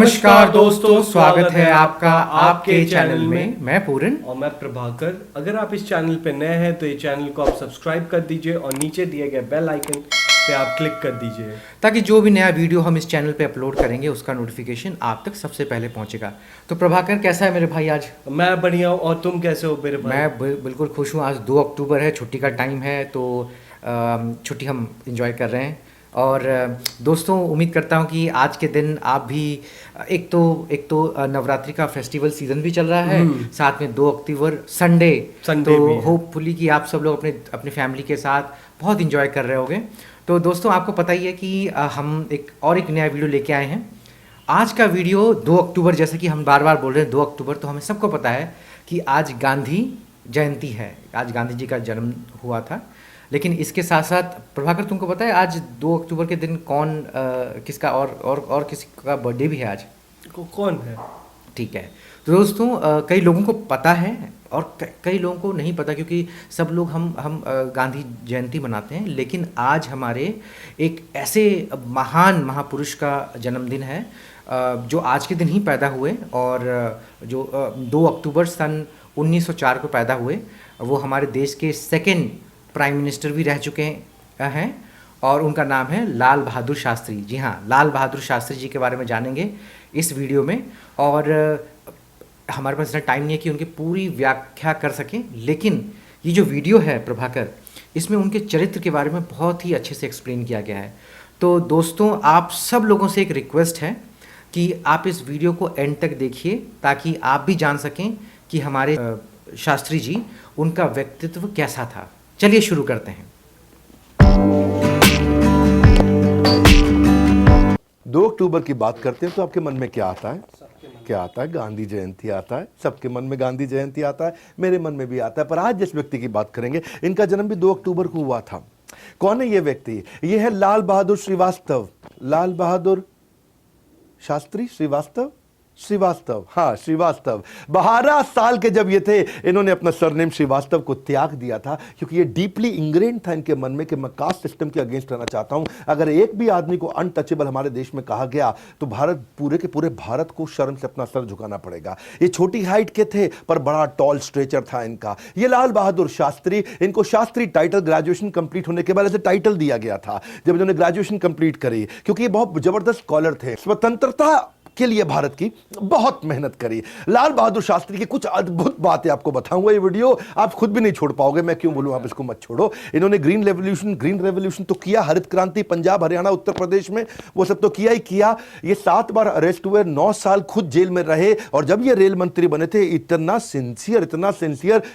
नमस्कार दोस्तों, स्वागत है आपका आपके चैनल में। मैं पूरन और मैं प्रभाकर। अगर आप इस चैनल पे नए हैं तो ये चैनल को आप सब्सक्राइब कर दीजिए और नीचे दिए गए बेल आइकन पे आप क्लिक कर दीजिए ताकि जो भी नया वीडियो हम इस चैनल पे अपलोड करेंगे उसका नोटिफिकेशन आप तक सबसे पहले पहुंचेगा। तो प्रभाकर कैसा है मेरे भाई आज? मैं बढ़िया हूँ और तुम कैसे हो मेरे भाई? मैं बिल्कुल खुश हूँ। आज 2 अक्टूबर है, छुट्टी का टाइम है, तो छुट्टी हम इंजॉय कर रहे हैं। और दोस्तों, उम्मीद करता हूँ कि आज के दिन आप भी एक तो नवरात्रि का फेस्टिवल सीजन भी चल रहा है, साथ में 2 अक्टूबर संडे संडे तो भी है। होपफुली कि आप सब लोग अपने अपने फैमिली के साथ बहुत इंजॉय कर रहे होंगे। तो दोस्तों, आपको पता ही है कि हम एक नया वीडियो लेके आए हैं। आज का वीडियो 2 अक्टूबर, जैसे कि हम बार बार बोल रहे हैं 2 अक्टूबर, तो हमें सबको पता है कि आज गांधी जयंती है, आज गांधी जी का जन्म हुआ था। लेकिन इसके साथ साथ प्रभाकर, तुमको पता है आज 2 अक्टूबर के दिन किसका और किसी का बर्थडे भी है आज? कौन है? ठीक है। तो दोस्तों, कई लोगों को पता है और कई लोगों को नहीं पता, क्योंकि सब लोग हम गांधी जयंती मनाते हैं। लेकिन आज हमारे एक ऐसे महान महापुरुष का जन्मदिन है जो आज के दिन ही पैदा हुए और जो 2 अक्टूबर सन 1904 को पैदा हुए। वो हमारे देश के सेकंड प्राइम मिनिस्टर भी रह चुके हैं और उनका नाम है लाल बहादुर शास्त्री। जी हाँ, लाल बहादुर शास्त्री जी के बारे में जानेंगे इस वीडियो में। और हमारे पास इतना टाइम नहीं है कि उनकी पूरी व्याख्या कर सकें, लेकिन ये जो वीडियो है प्रभाकर, इसमें उनके चरित्र के बारे में बहुत ही अच्छे से एक्सप्लेन किया गया है। तो दोस्तों, आप सब लोगों से एक रिक्वेस्ट है कि आप इस वीडियो को एंड तक देखिए, ताकि आप भी जान सकें कि हमारे शास्त्री जी, उनका व्यक्तित्व कैसा था। चलिए शुरू करते हैं। 2 अक्टूबर की बात करते हैं तो आपके मन में क्या आता है? क्या आता है? गांधी जयंती आता है। सबके मन में गांधी जयंती आता है, मेरे मन में भी आता है। पर आज जिस व्यक्ति की बात करेंगे, इनका जन्म भी 2 अक्टूबर को हुआ था। कौन है ये व्यक्ति? ये है लाल बहादुर श्रीवास्तव। लाल बहादुर शास्त्री श्रीवास्तव, हाँ श्रीवास्तव। 12 साल के जब ये थे, इन्होंने अपना सरनेम श्रीवास्तव को त्याग दिया था, क्योंकि ये डीपली इंग्रेन था इनके मन में कि मैं कास्ट सिस्टम के अगेंस्ट रहना चाहता हूं। अगर एक भी आदमी को अनटचेबल हमारे देश में कहा गया तो भारत, पूरे के पूरे भारत को शर्म से अपना सर झुकाना पड़ेगा। ये छोटी हाइट के थे पर बड़ा टॉल स्ट्रेचर था इनका। ये लाल बहादुर शास्त्री, इनको शास्त्री टाइटल ग्रेजुएशन कंप्लीट होने के बाद ऐसे टाइटल दिया गया था जब इन्होंने ग्रेजुएशन कंप्लीट करी, क्योंकि ये बहुत जबरदस्त स्कॉलर थे। स्वतंत्रता के लिए भारत की बहुत मेहनत करी। लाल बहादुर शास्त्री की कुछ अद्भुत बातें आपको बताऊंगा। ये वीडियो आप खुद भी नहीं छोड़ पाओगे, मैं क्यों बोलूं, आप इसको मत छोड़ो। इन्होंने ग्रीन रेवोल्यूशन तो किया, हरित क्रांति पंजाब हरियाणा उत्तर प्रदेश में, वो सब तो किया ही किया। ये 7 बार अरेस्ट हुए, 9 साल खुद जेल में रहे। और जब ये रेल मंत्री बने थे, इतना सिंसियर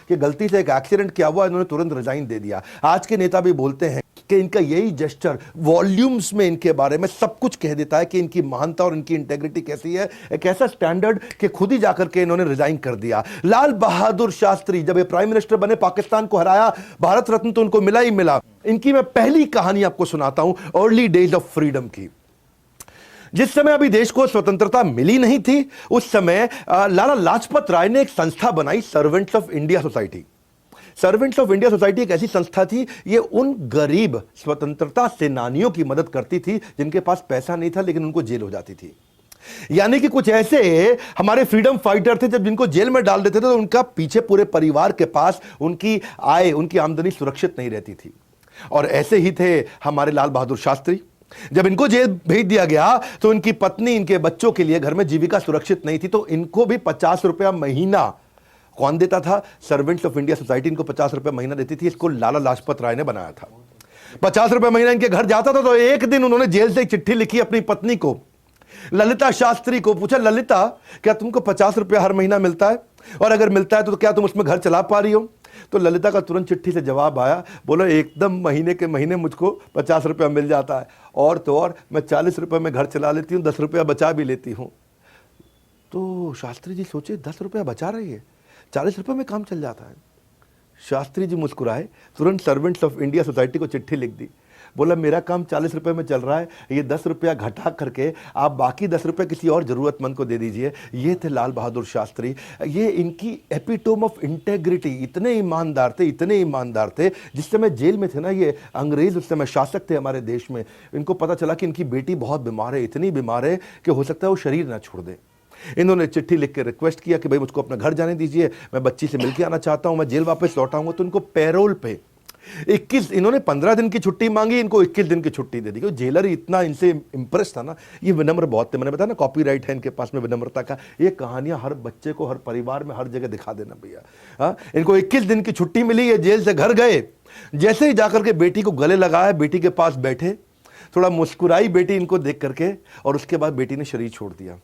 कि गलती से एक एक्सीडेंट किया हुआ, इन्होंने तुरंत रिजाइन दे दिया। आज के नेता भी बोलते हैं कि इनका यही जेस्चर वॉल्यूम्स में इनके बारे में सब कुछ कह देता है कि इनकी महानता और इनकी इंटेग्रिटी कैसी है। एक ऐसा स्टैंडर्ड कि खुद ही जाकर के इन्होंने रिजाइन कर दिया। लाल बहादुर शास्त्री जब ये प्राइम मिनिस्टर बने, पाकिस्तान को हराया, भारत रत्न तो उनको मिला ही मिला। इनकी मैं पहली कहानी आपको सुनाता हूं, अर्ली डेज ऑफ फ्रीडम की। जिस समय अभी देश को स्वतंत्रता मिली नहीं थी, उस समय लाला लाजपत राय ने एक संस्था बनाई, servants of India society. Servants of India society एक ऐसी संस्था थी, ये उन गरीब स्वतंत्रता सेनानियों की मदद करती थी जिनके पास पैसा नहीं था लेकिन उनको जेल हो जाती थी। यानी कि कुछ ऐसे हमारे फ्रीडम फाइटर थे, जब जिनको जेल में डाल देते थे तो उनका पीछे पूरे परिवार के पास उनकी आय, उनकी आमदनी सुरक्षित नहीं रहती थी। और ऐसे ही थे हमारे लाल बहादुर शास्त्री। जब इनको जेल भेज दिया गया तो इनकी पत्नी, इनके बच्चों के लिए घर में जीविका सुरक्षित नहीं थी, तो इनको भी 50 रुपया महीना कौन देता था? सर्वेंट्स ऑफ इंडिया सोसाइटी इनको 50 रुपए महीना देती थी। इसको लाला लाजपत राय ने बनाया था। 50 रुपए महीना इनके घर जाता था। तो एक दिन उन्होंने जेल से एक चिट्ठी लिखी अपनी पत्नी को, ललिता शास्त्री को। पूछा, ललिता, क्या तुमको 50 रुपया हर महीना मिलता है? और अगर मिलता है तो क्या तुम उसमें घर चला पा रही हो? तो ललिता का तुरंत चिट्ठी से जवाब आया, बोलो एकदम महीने के महीने मुझको 50 रुपया मिल जाता है, और तो और मैं 40 रुपये में घर चला लेती हूँ, 10 रुपया बचा भी लेती हूँ। तो शास्त्री जी सोचे, 10 रुपया बचा रही है, 40 रुपये में काम चल जाता है। शास्त्री जी मुस्कुराए, तुरंत सर्वेंट्स ऑफ इंडिया सोसाइटी को चिट्ठी लिख दी, बोला मेरा काम 40 रुपए में चल रहा है, ये 10 रुपया घटा करके आप बाकी 10 रुपये किसी और ज़रूरतमंद को दे दीजिए। ये थे लाल बहादुर शास्त्री। ये इनकी एपिटोम ऑफ इंटेग्रिटी, इतने ईमानदार थे, इतने ईमानदार थे। जिस समय जेल में थे ना ये अंग्रेज़, उस समय शासक थे हमारे देश में, इनको पता चला कि इनकी बेटी बहुत बीमार है, इतनी बीमार है कि हो सकता है वो शरीर ना छोड़ दे। इन्होंने चिट्ठी लिख के रिक्वेस्ट किया कि भाई मुझको अपना घर जाने दीजिए, मैं बच्ची से मिलके आना चाहता हूँ, मैं जेल वापस लौट आऊँगा। तो इनको पैरोल पे 21, इन्होंने 15 दिन की छुट्टी मांगी, इनको 21 दिन की छुट्टी दे दी। क्योंकि जेलर इतना इनसे इंप्रेस था ना, ये विनम्र बहुत थे। मैंने बताया ना कॉपीराइट है इनके पास में विनम्रता का। ये कहानियां हर बच्चे को, हर परिवार में, हर जगह दिखा देना भैया। हाँ, इनको 21 दिन की छुट्टी मिली, ये जेल से घर गए। जैसे ही जाकर के बेटी को गले लगाया, बेटी के पास बैठे, थोड़ा मुस्कुराई बेटी इनको देख करके, और उसके बाद बेटी ने शरीर छोड़ दिया।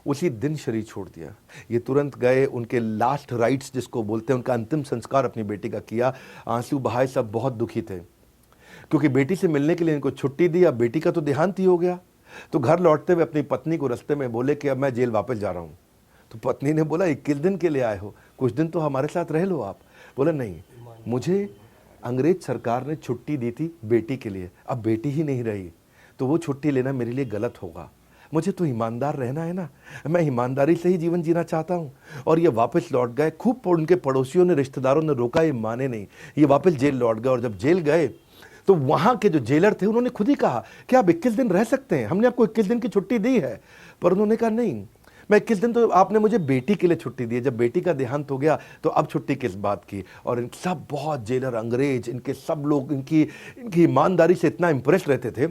उसी दिन शरीर छोड़ दिया। ये तुरंत गए, उनके लास्ट राइट्स जिसको बोलते हैं, उनका अंतिम संस्कार अपनी बेटी का किया। आंसू बहाए, सब बहुत दुखी थे क्योंकि बेटी से मिलने के लिए इनको छुट्टी दी। अब बेटी का तो देहांत ही हो गया। तो घर लौटते हुए अपनी पत्नी को रास्ते में बोले कि अब मैं जेल वापस जा रहा हूँ। तो पत्नी ने बोला 21 दिन के लिए आए हो, कुछ दिन तो हमारे साथ रह लो आप। बोला नहीं, मुझे अंग्रेज सरकार ने छुट्टी दी थी बेटी के लिए, अब बेटी ही नहीं रही तो वो छुट्टी लेना मेरे लिए गलत होगा। मुझे तो ईमानदार रहना है ना, मैं ईमानदारी से ही जीवन जीना चाहता हूँ। और ये वापस लौट गए। खूब उनके पड़ोसियों ने, रिश्तेदारों ने रोका, ये माने नहीं। ये वापस जेल लौट गए। और जब जेल गए तो वहाँ के जो जेलर थे उन्होंने खुद ही कहा कि आप 21 दिन रह सकते हैं, हमने आपको 21 दिन की छुट्टी दी है। पर उन्होंने कहा नहीं, मैं 21 दिन तो आपने मुझे बेटी के लिए छुट्टी दी है, जब बेटी का देहांत हो गया तो अब छुट्टी किस बात की। और इन सब बहुत जेलर, अंग्रेज, इनके सब लोग इनकी ईमानदारी से इतना इंप्रेस रहते थे।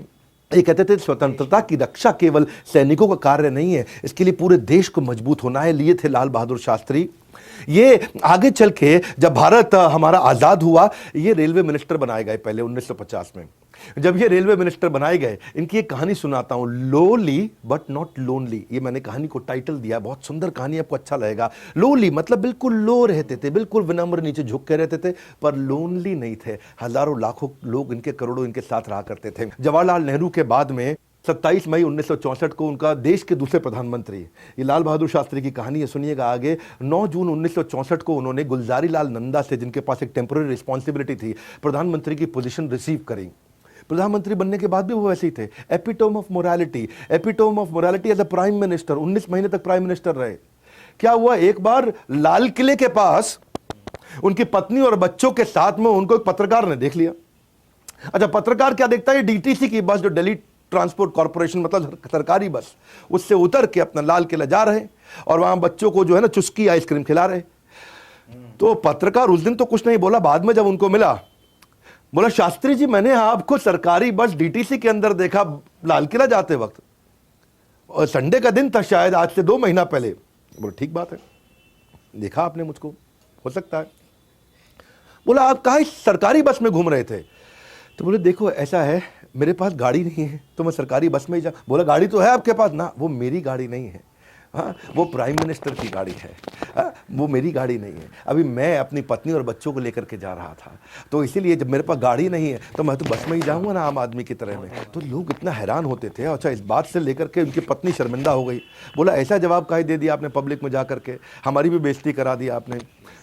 ये कहते थे स्वतंत्रता की रक्षा केवल सैनिकों का कार्य नहीं है, इसके लिए पूरे देश को मजबूत होना है। लिए थे लाल बहादुर शास्त्री। ये आगे चल के जब भारत हमारा आज़ाद हुआ, ये रेलवे मिनिस्टर बनाए गए पहले 1950 में। जब ये रेलवे मिनिस्टर बनाए गए, इनकी एक कहानी सुनाता हूँ, लोली बट नॉट लोनली। ये मैंने कहानी को टाइटल दिया, बहुत सुंदर कहानी, आपको अच्छा लगेगा। लोली मतलब बिल्कुल लो रहते थे, बिल्कुल विनम्र, नीचे झुक के रहते थे, पर लोनली नहीं थे। हजारों लाखों लोग इनके, करोड़ों इनके साथ रहा करते थे। जवाहरलाल नेहरू के बाद में 27 मई 1964 को उनका देश के दूसरे प्रधानमंत्री, ये लाल बहादुर शास्त्री की कहानी है, सुनिएगा आगे। 9 जून 1964 को उन्होंने गुलजारी लाल नंदा से, जिनके पास एक टेम्पररी रिस्पॉन्सिबिलिटी थी, प्रधानमंत्री की पोजीशन रिसीव करी। प्रधानमंत्री बनने के बाद भी वो वैसे ही थे। Epitome of morality, epitome of morality as a prime minister. 19 महीने तक प्राइम मिनिस्टर रहे। क्या हुआ, एक बार लाल किले के पास उनकी पत्नी और बच्चों के साथ में उनको एक पत्रकार ने देख लिया। अच्छा, पत्रकार क्या देखता है, डीटीसी की बस, जो दिल्ली ट्रांसपोर्ट कॉर्पोरेशन, मतलब सरकारी बस, उससे उतर के अपना लाल किला जा रहे और वहां बच्चों को जो है ना चुस्की आइसक्रीम खिला रहे। तो पत्रकार उस दिन तो कुछ नहीं बोला, बाद में जब उनको मिला, बोला शास्त्री जी मैंने आपको सरकारी बस डीटीसी के अंदर देखा लाल किला जाते वक्त, और संडे का दिन था शायद, आज से 2 महीना पहले। बोला ठीक बात है, देखा आपने मुझको, हो सकता है। बोला आप कहाँ सरकारी बस में घूम रहे थे? तो बोले देखो ऐसा है, मेरे पास गाड़ी नहीं है तो मैं सरकारी बस में ही जा। बोला गाड़ी तो है आपके पास ना, वो मेरी गाड़ी नहीं है, हाँ वो प्राइम मिनिस्टर की गाड़ी है, हाँ वो मेरी गाड़ी नहीं है। अभी मैं अपनी पत्नी और बच्चों को लेकर के जा रहा था, तो इसीलिए जब मेरे पास गाड़ी नहीं है तो मैं तो बस में ही जाऊंगा ना, आम आदमी की तरह में। तो लोग इतना हैरान होते थे। अच्छा, इस बात से लेकर के उनकी पत्नी शर्मिंदा हो गई। बोला ऐसा जवाब काहे दे दिया आपने पब्लिक में जा करके, हमारी भी बेइज्जती करा दी आपने।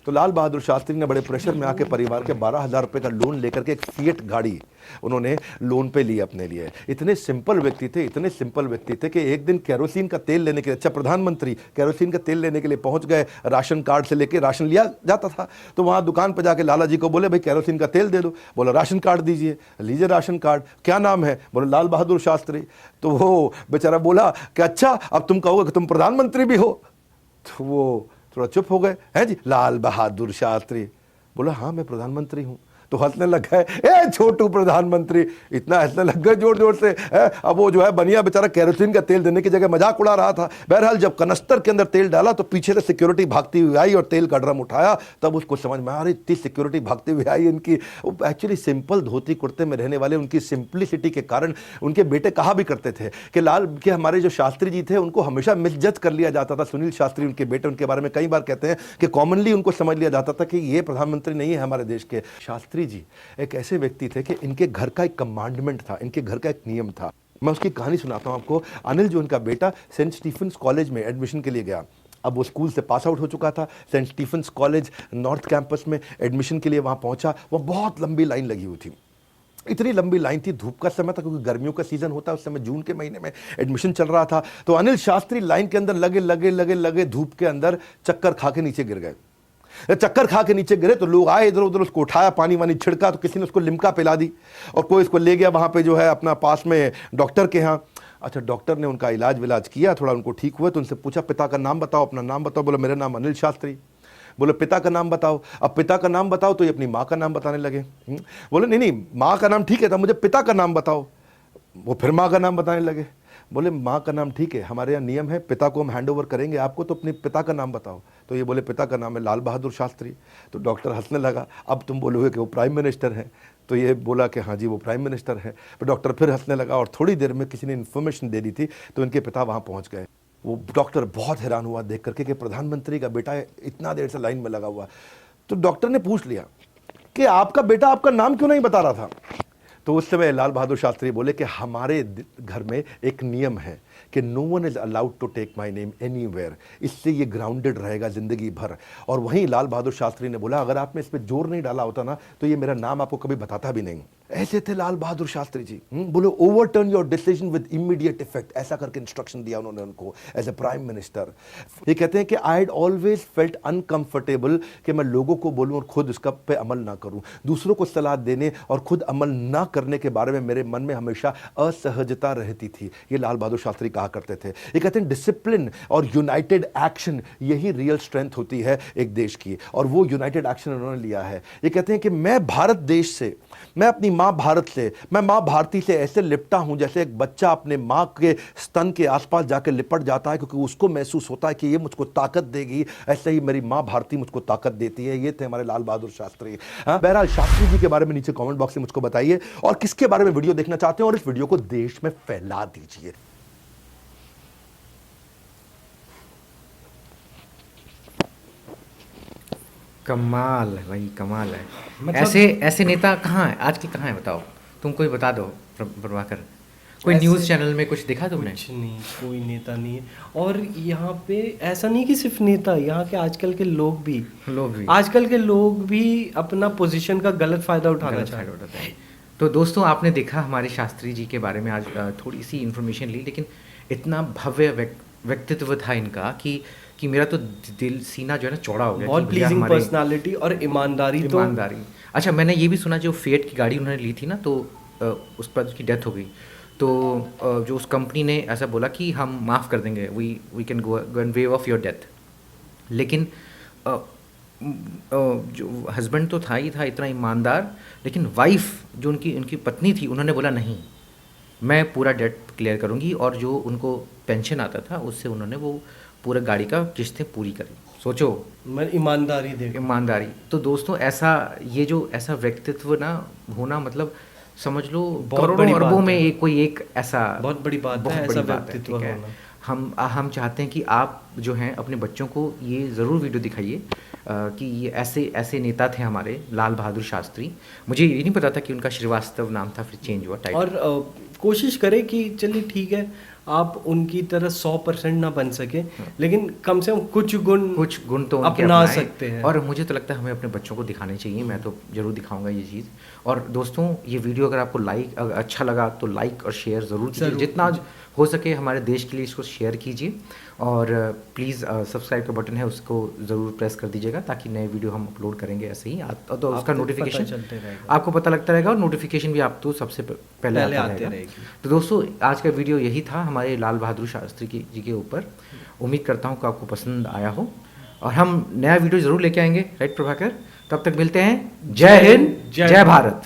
तो लाल बहादुर शास्त्री ने बड़े प्रेशर में आके परिवार के 12,000 रुपये का लोन लेकर के एक फिएट गाड़ी उन्होंने लोन पे ली अपने लिए। इतने सिंपल व्यक्ति थे, इतने सिंपल व्यक्ति थे कि एक दिन केरोसिन का तेल लेने के लिए, अच्छा प्रधानमंत्री केरोसिन का तेल लेने के लिए पहुंच गए। राशन कार्ड से लेके राशन लिया जाता था, तो वहां दुकान पर जाके लाला जी को बोले भाई केरोसिन का तेल दे दो। बोला राशन कार्ड दीजिए, लीजिए राशन कार्ड, क्या नाम है? बोले लाल बहादुर शास्त्री। तो वो बेचारा बोला कि अच्छा अब तुम कहोगे कि तुम प्रधानमंत्री भी हो? तो वो थोड़ा चुप हो गए। है जी लाल बहादुर शास्त्री? बोला हाँ मैं प्रधानमंत्री हूँ। तो हंसने लग गए, ए छोटू प्रधानमंत्री, इतना हंसने लग गए जोर जोर से। अब वो जो है बनिया बेचारा केरोसिन का तेल देने की जगह मजाक उड़ा रहा था। बहरहाल जब कनस्तर के अंदर तेल डाला तो पीछे से सिक्योरिटी भागती हुई आई और तेल का ड्रम उठाया, तब उसको समझ में आ रही इतनी सिक्योरिटी भागती हुई आई इनकी। एक्चुअली सिंपल धोती कुर्ते में रहने वाले, उनकी सिंप्लिसिटी के कारण उनके बेटे कहा भी करते थे कि लाल के हमारे जो शास्त्री जी थे उनको हमेशा मिसजज कर लिया जाता था। सुनील शास्त्री उनके बेटे, उनके बारे में कई बार कहते हैं कि कॉमनली उनको समझ लिया जाता था कि ये प्रधानमंत्री नहीं है हमारे देश के। शास्त्री जी एक ऐसे व्यक्ति थे कि इनके घर का एक कमांडमेंट था, इनके घर का एक नियम था। मैं उसकी कहानी सुनाता हूं आपको। अनिल जो उनका बेटा सेंट स्टीफेंस कॉलेज में एडमिशन के लिए गया। अब वो स्कूल से पास आउट हो चुका था, Saint Stephen's College North Campus में एडमिशन के लिए वहां पहुंचा। वह बहुत लंबी लाइन लगी हुई थी। इतनी लंबी लाइन थी, धूप का समय था क्योंकि गर्मियों का सीजन होता है उस समय, जून के महीने में एडमिशन चल रहा था। तो अनिल शास्त्री लाइन के अंदर लगे लगे लगे लगे धूप के अंदर चक्कर खा के नीचे गिर गए। चक्कर खा के नीचे गिरे तो लोग आए इधर उधर, उसको उठाया, पानी वानी छिड़का, तो किसी ने उसको लिम्का पिला दी और कोई इसको ले गया वहां पे जो है अपना पास में डॉक्टर के यहाँ। अच्छा, डॉक्टर ने उनका इलाज विलाज किया, थोड़ा उनको ठीक हुआ तो उनसे पूछा पिता का नाम बताओ, अपना नाम बताओ। बोला मेरा नाम अनिल शास्त्री। बोले पिता का नाम बताओ। अब पिता का नाम बताओ तो ये अपनी माँ का नाम बताने लगे। बोले नहीं नहीं, माँ का नाम ठीक है था, मुझे पिता का नाम बताओ। वो फिर माँ का नाम बताने लगे। बोले माँ का नाम ठीक है, हमारे यहाँ नियम है, पिता को हम हैंड ओवर करेंगे आपको, तो अपने पिता का नाम बताओ। तो ये बोले पिता का नाम है लाल बहादुर शास्त्री। तो डॉक्टर हंसने लगा, अब तुम बोलोगे कि वो प्राइम मिनिस्टर हैं। तो ये बोला कि हाँ जी वो प्राइम मिनिस्टर है। तो डॉक्टर फिर हंसने लगा और थोड़ी देर में किसी ने इन्फॉर्मेशन दे दी थी तो इनके पिता वहाँ पहुँच गए। वो डॉक्टर बहुत हैरान हुआ देख करके कि प्रधानमंत्री का बेटा इतना देर से लाइन में लगा हुआ। तो डॉक्टर ने पूछ लिया कि आपका बेटा आपका नाम क्यों नहीं बता रहा था। तो उस समय लाल बहादुर शास्त्री बोले कि हमारे घर में एक नियम है कि no one is allowed to take my name anywhere, इससे ये ग्राउंडेड रहेगा जिंदगी भर। और वहीं लाल बहादुर शास्त्री ने बोला अगर आपने इस पर जोर नहीं डाला होता ना तो ये मेरा नाम आपको कभी बताता भी नहीं। ऐसे थे लाल बहादुर शास्त्री जी। बोलो overturn your decision with immediate effect, ऐसा करके इंस्ट्रक्शन दिया उन्होंने उनको एज ए प्राइम मिनिस्टर। ये कहते हैं कि I had always felt uncomfortable कि मैं लोगों को बोलूं और खुद इसका पे अमल ना करूं। दूसरों को सलाह देने और खुद अमल ना करने के बारे में मेरे मन में हमेशा असहजता रहती थी। ये लाल बहादुर शास्त्री कहा करते थे। ये कहते हैं डिसिप्लिन और यूनाइटेड एक्शन यही रियल स्ट्रेंथ होती है एक देश की, और वो यूनाइटेड एक्शन उन्होंने लिया है। ये कहते हैं कि मैं भारत देश से, मैं अपनी माँ भारत से, मैं माँ भारती से ऐसे लिपटा हूं जैसे एक बच्चा अपने माँ के स्तन के आसपास जाकर लिपट जाता है क्योंकि उसको महसूस होता है कि ये मुझको ताकत देगी, ऐसे ही मेरी माँ भारती मुझको ताकत देती है। ये थे हमारे लाल बहादुर शास्त्री। बहरहाल शास्त्री जी के बारे में नीचे कमेंट बॉक्स में मुझको बताइए और किसके बारे में वीडियो देखना चाहते हैं और इस वीडियो को देश में फैला दीजिए। कमाल है भाई, कमाल है। मतलब ऐसे नेता कहाँ है आजकल, कहाँ है बताओ, तुम कोई बता दो प्रभाकर। कोई न्यूज़ चैनल में कुछ देखा तुमने? कुछ नहीं, कोई नेता नहीं है। और यहाँ पे ऐसा नहीं कि सिर्फ नेता, यहाँ के आजकल के लोग भी अपना पोजीशन का गलत फायदा उठाना चाहते हैं। तो दोस्तों आपने देखा हमारे शास्त्री जी के बारे में आज थोड़ी सी इन्फॉर्मेशन ली, लेकिन इतना भव्य व्यक्तित्व था इनका कि मेरा तो दिल सीना जो है ना चौड़ा हो गया। बहुत प्लीजिंग पर्सनालिटी और ईमानदारी। अच्छा, मैंने ये भी सुना जो फेट की गाड़ी उन्होंने ली थी ना, तो उस पर उसकी डेथ हो गई, तो जो उस कंपनी ने ऐसा बोला कि हम माफ़ कर देंगे, we can go and wave off your death. लेकिन जो हस्बैंड तो था ही था इतना ईमानदार, लेकिन वाइफ जो उनकी पत्नी थी, उन्होंने बोला नहीं मैं पूरा डेट क्लियर करूंगी, और जो उनको पेंशन आता था उससे उन्होंने वो पूरा गाड़ी का किस्तें पूरी करी। सोचो, मैं ईमानदारी। तो दोस्तों ऐसा व्यक्तित्व ना होना, मतलब समझ लो बहुत करोड़ों अरबों में कोई एक ऐसा बहुत बड़ी बात है, ऐसा व्यक्तित्व होना। हम चाहते हैं कि आप जो हैं अपने बच्चों को ये ज़रूर वीडियो दिखाइए कि ये ऐसे नेता थे हमारे लाल बहादुर शास्त्री। मुझे ये नहीं पता था कि उनका श्रीवास्तव नाम था, फिर चेंज हुआ टाइटल। और कोशिश करें कि चलिए ठीक है आप उनकी तरह 100% ना बन सके, लेकिन कम से कम कुछ गुण तो अपना सकते हैं। और मुझे तो लगता है हमें अपने बच्चों को दिखाने चाहिए। मैं तो जरूर दिखाऊंगा ये चीज़। और दोस्तों ये वीडियो अगर आपको अच्छा लगा तो लाइक और शेयर ज़रूर कीजिए, जितना हो सके हमारे देश के लिए इसको शेयर कीजिए। और प्लीज़ सब्सक्राइब का बटन है उसको ज़रूर प्रेस कर दीजिएगा ताकि नए वीडियो हम अपलोड करेंगे ऐसे ही तो उसका नोटिफिकेशन आपको पता लगता रहेगा, और नोटिफिकेशन भी आप तो सबसे पहले आते रहेगी। तो दोस्तों आज का वीडियो यही था हमारे लाल बहादुर शास्त्री जी के ऊपर। उम्मीद करता हूँ कि आपको पसंद आया हो, और हम नया वीडियो ज़रूर लेके आएंगे, राइट प्रभाकर? तब तक मिलते हैं। जय हिंद, जय भारत।